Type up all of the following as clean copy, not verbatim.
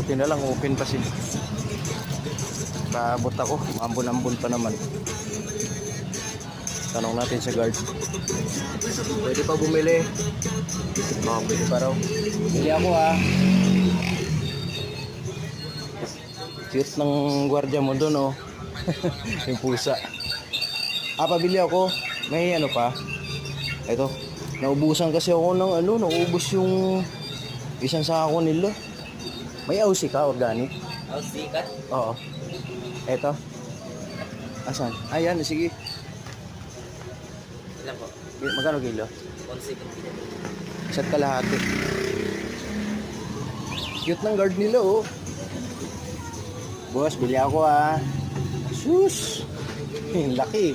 Buti na lang open pa sila. Paabot ako, ambon-ambon pa naman. Tanong natin sa guard. Pwede pa bumili? Oo, pwede pa raw. Bili ako ha. Cute ng gwardiya mo doon oh. Yung pusa. Pabili ako. May ano pa. Ito. Naubusan kasi ako ng naubos yung isang sako nila. May Aussie ka, organic? Aussie ka? Oo. Ito. Asan? Ayan, sige. Ilan po? Magkano kilo? 11 kilo. Isa't kalahati. Cute ng guard nila oh. Boss, bili ako ah. Sus! Laki.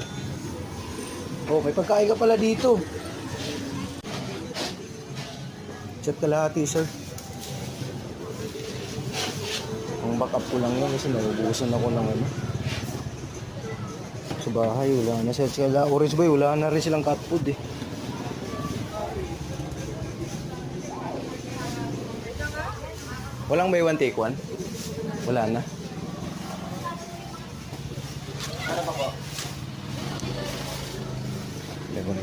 Oh, may pagkain ka pala dito. Isa't kalahati, sir. Ang backup ko lang yun kasi naubusan ako ng sa bahay, wala na sila. Orange Boy, wala na rin silang cat food eh. Walang buy one take one? Wala na. Ano pa po?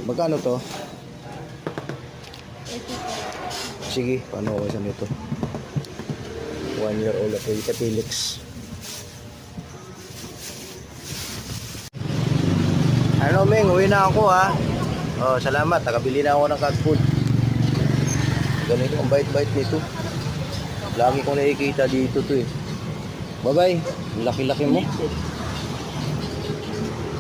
Magkano to? Sige, paano ako sa nito? 1 year old ako, Ika Felix. Ano Meng, uwi na ako ha. Oh, salamat, nakabili na ako ng cat food. Ganito, ang bait-bait nito. Lagi kong nakikita dito to eh. Bye bye, laki-laki mo.